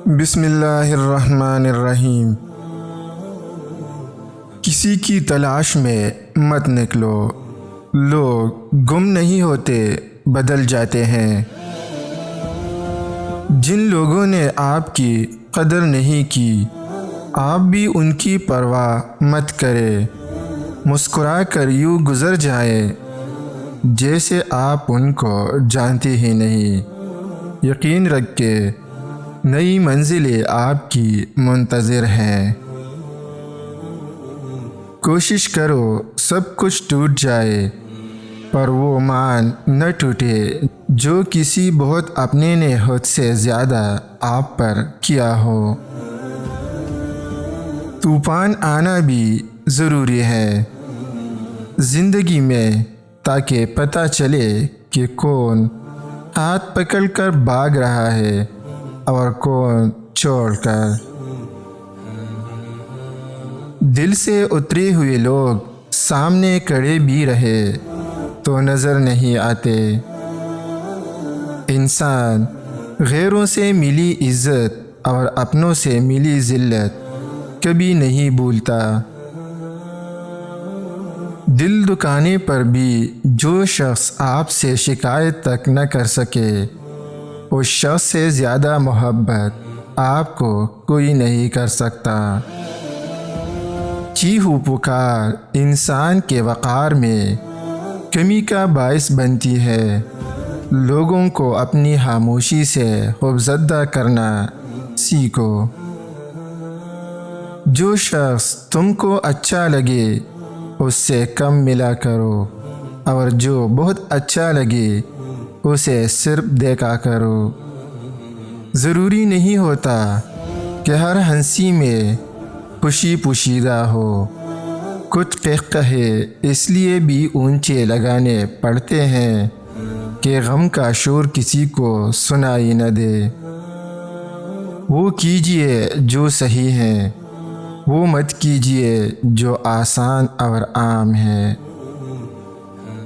بسم اللہ الرحمن الرحیم۔ کسی کی تلاش میں مت نکلو، لوگ گم نہیں ہوتے، بدل جاتے ہیں۔ جن لوگوں نے آپ کی قدر نہیں کی، آپ بھی ان کی پرواہ مت کرے، مسکرا کر یوں گزر جائے جیسے آپ ان کو جانتے ہی نہیں۔ یقین رکھ کے نئی منزلیں آپ کی منتظر ہیں۔ کوشش کرو سب کچھ ٹوٹ جائے، پر وہ مان نہ ٹوٹے جو کسی بہت اپنے نے حد سے زیادہ آپ پر کیا ہو۔ طوفان آنا بھی ضروری ہے زندگی میں، تاکہ پتہ چلے کہ کون ہاتھ پکڑ کر بھاگ رہا ہے اور کون چھوڑ کر۔ دل سے اترے ہوئے لوگ سامنے کھڑے بھی رہے تو نظر نہیں آتے۔ انسان غیروں سے ملی عزت اور اپنوں سے ملی ذلت کبھی نہیں بھولتا۔ دل دکانے پر بھی جو شخص آپ سے شکایت تک نہ کر سکے، اس شخص سے زیادہ محبت آپ کو کوئی نہیں کر سکتا۔ چیخو پکار انسان کے وقار میں کمی کا باعث بنتی ہے۔ لوگوں کو اپنی خاموشی سے خوفزدہ کرنا سیکھو۔ جو شخص تم کو اچھا لگے اس سے کم ملا کرو، اور جو بہت اچھا لگے اسے صرف دیکھا کرو۔ ضروری نہیں ہوتا کہ ہر ہنسی میں خوشی پوشیدہ ہو۔ کچھ قہقہے اس لیے بھی اونچے لگانے پڑتے ہیں کہ غم کا شور کسی کو سنائی نہ دے۔ وہ کیجئے جو صحیح ہے، وہ مت کیجئے جو آسان اور عام ہے۔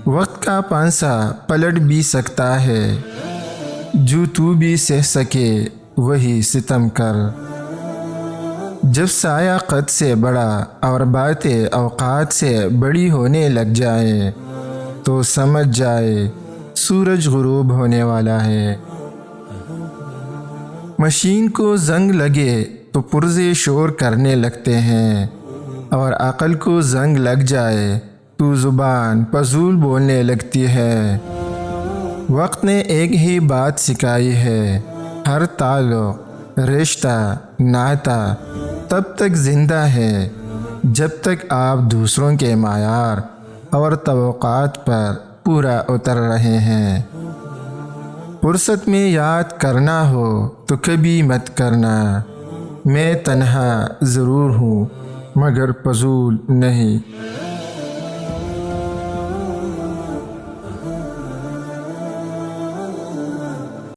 وقت کا پانسا پلٹ بھی سکتا ہے، جو تو بھی سہ سکے وہی ستم کر۔ جب سایہ قد سے بڑا اور باتیں اوقات سے بڑی ہونے لگ جائیں تو سمجھ جائے سورج غروب ہونے والا ہے۔ مشین کو زنگ لگے تو پرزے شور کرنے لگتے ہیں، اور عقل کو زنگ لگ جائے تو زبان فضول بولنے لگتی ہے۔ وقت نے ایک ہی بات سکھائی ہے، ہر تعلق، رشتہ، ناطہ تب تک زندہ ہے جب تک آپ دوسروں کے معیار اور توقعات پر پورا اتر رہے ہیں۔ فرصت میں یاد کرنا ہو تو کبھی مت کرنا، میں تنہا ضرور ہوں مگر فضول نہیں۔